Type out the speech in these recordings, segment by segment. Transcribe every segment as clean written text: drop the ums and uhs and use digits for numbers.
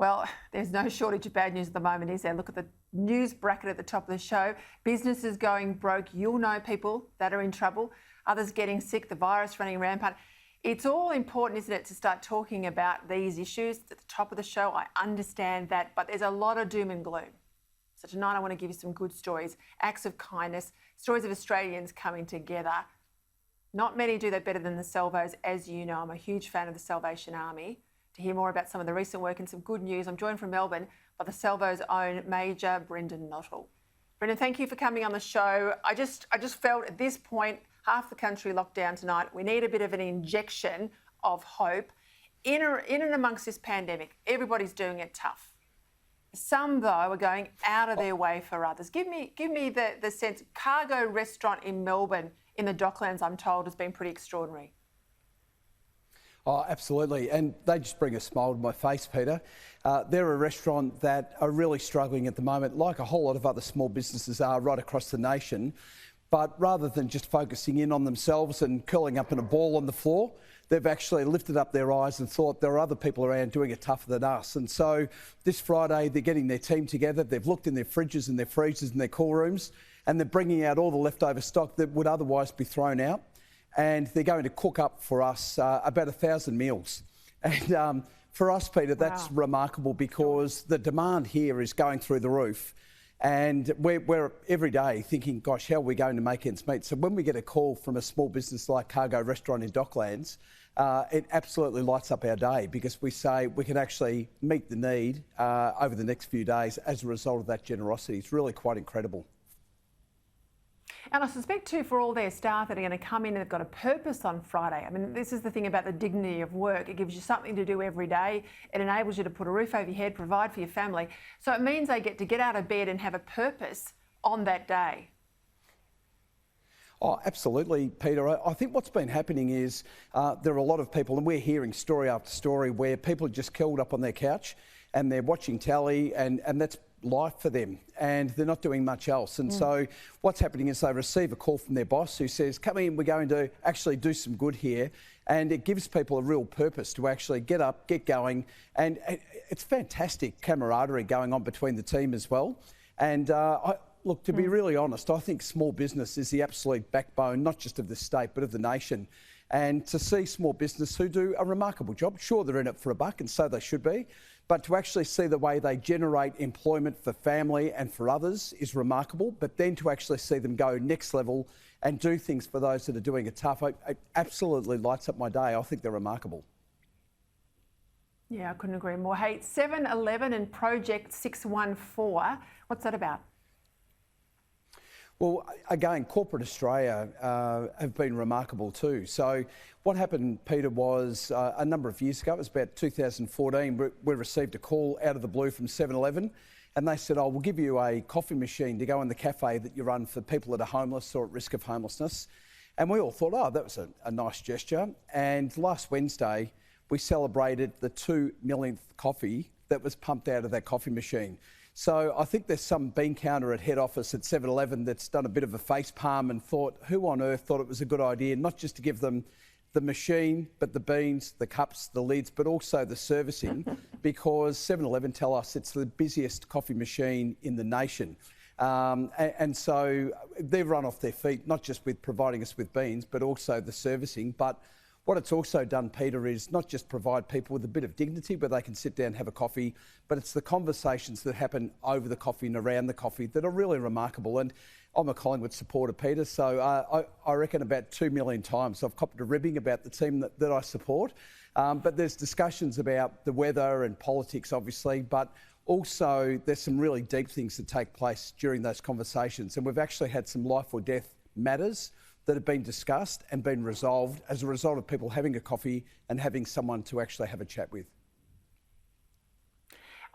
Well, there's no shortage of bad news at the moment, is there? Look at the news bracket at the top of the show. Businesses going broke. You'll know people that are in trouble. Others getting sick, the virus running rampant. It's all important, isn't it, to start talking about these issues at the top of the show. I understand that, but there's a lot of doom and gloom. So tonight I want to give you some good stories, acts of kindness, stories of Australians coming together. Not many do that better than the Salvos, as you know. I'm a huge fan of the Salvation Army. To hear more about some of the recent work and some good news, I'm joined from Melbourne by the Salvos' own Major Brendan Nottle. Brendan, thank you for coming on the show. I just felt at this point, half the country locked down tonight. We need a bit of an injection of hope. In and amongst this pandemic, everybody's doing it tough. Some, though, are going out of their way for others. Give me the sense. Cargo restaurant in Melbourne in the Docklands, I'm told, has been pretty extraordinary. Oh, absolutely. And they just bring a smile to my face, Peter. They're a restaurant that are really struggling at the moment, like a whole lot of other small businesses are right across the nation. But rather than just focusing in on themselves and curling up in a ball on the floor, they've actually lifted up their eyes and thought there are other people around doing it tougher than us. And so this Friday, they're getting their team together. They've looked in their fridges and their freezers and their cool rooms, and they're bringing out all the leftover stock that would otherwise be thrown out. And they're going to cook up for us about 1,000 meals. And for us, Peter, that's remarkable because the demand here is going through the roof. And we're every day thinking, gosh, how are we going to make ends meet? So when we get a call from a small business like Cargo Restaurant in Docklands, it absolutely lights up our day because we say we can actually meet the need over the next few days as a result of that generosity. It's really quite incredible. And I suspect too, for all their staff that are going to come in and they've got a purpose on Friday. I mean, this is the thing about the dignity of work. It gives you something to do every day. It enables you to put a roof over your head, provide for your family. So it means they get to get out of bed and have a purpose on that day. Oh, absolutely, Peter. I think what's been happening is there are a lot of people, and we're hearing story after story, where people are just curled up on their couch and they're watching telly, and that's life for them, and they're not doing much else. And so what's happening is they receive a call from their boss who says, come in, we're going to actually do some good here. And it gives people a real purpose to actually get up, get going. And it's fantastic camaraderie going on between the team as well. And look, to be really honest, I think small business is the absolute backbone, not just of the state, but of the nation. And to see small business who do a remarkable job, sure, they're in it for a buck, and so they should be, but to actually see the way they generate employment for family and for others is remarkable. But then to actually see them go next level and do things for those that are doing it tough, it absolutely lights up my day. I think they're remarkable. Yeah, I couldn't agree more. Hey, 7-Eleven and Project 614, what's that about? Well, again, corporate Australia have been remarkable too. So what happened, Peter, was a number of years ago, it was about 2014, we received a call out of the blue from 7-Eleven, and they said, oh, we'll give you a coffee machine to go in the cafe that you run for people that are homeless or at risk of homelessness. And we all thought, oh, that was a nice gesture. And last Wednesday, we celebrated the 2 millionth coffee that was pumped out of that coffee machine. So I think there's some bean counter at head office at 7-Eleven that's done a bit of a face palm and thought, who on earth thought it was a good idea not just to give them the machine, but the beans, the cups, the lids, but also the servicing, because 7-Eleven tell us it's the busiest coffee machine in the nation. And so they've run off their feet, not just with providing us with beans, but also the servicing. But what it's also done, Peter, is not just provide people with a bit of dignity where they can sit down and have a coffee, but it's the conversations that happen over the coffee and around the coffee that are really remarkable. And I'm a Collingwood supporter, Peter, so I reckon about 2 million times I've copped a ribbing about the team that I support. But there's discussions about the weather and politics, obviously, but also there's some really deep things that take place during those conversations. And we've actually had some life or death matters that have been discussed and been resolved as a result of people having a coffee and having someone to actually have a chat with.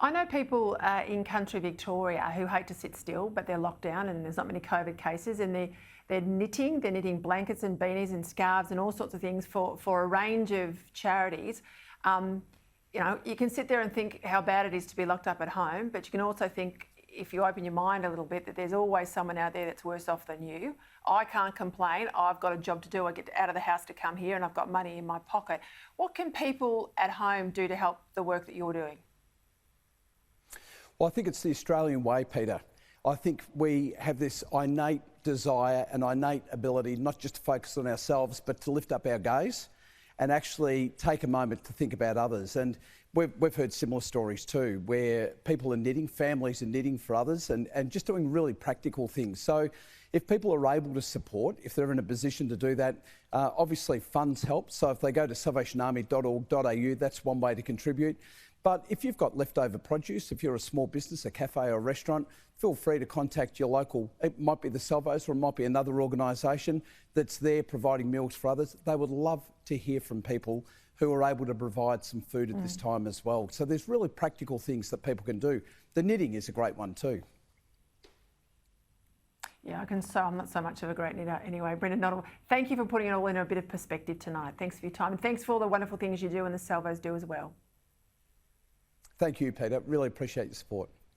I know people in country Victoria who hate to sit still, but they're locked down and there's not many COVID cases, and they're knitting blankets and beanies and scarves and all sorts of things for a range of charities. You know, you can sit there and think how bad it is to be locked up at home, but you can also think, if you open your mind a little bit, that there's always someone out there that's worse off than you. I can't complain. I've got a job to do. I get out of the house to come here and I've got money in my pocket. What can people at home do to help the work that you're doing? Well, I think it's the Australian way, Peter. I think we have this innate desire and innate ability not just to focus on ourselves, but to lift up our gaze and actually take a moment to think about others. And we've heard similar stories too, where people are knitting, families are knitting for others and just doing really practical things. So if people are able to support, if they're in a position to do that, obviously funds help. So if they go to salvationarmy.org.au, that's one way to contribute. But if you've got leftover produce, if you're a small business, a cafe or a restaurant, feel free to contact your local, it might be the Salvos or it might be another organisation that's there providing meals for others. They would love to hear from people who are able to provide some food at this time as well. So there's really practical things that people can do. The knitting is a great one too. Yeah, I'm not so much of a great knitter anyway. Brendan Noddle, thank you for putting it all in a bit of perspective tonight. Thanks for your time and thanks for all the wonderful things you do and the Salvos do as well. Thank you, Peter. Really appreciate your support.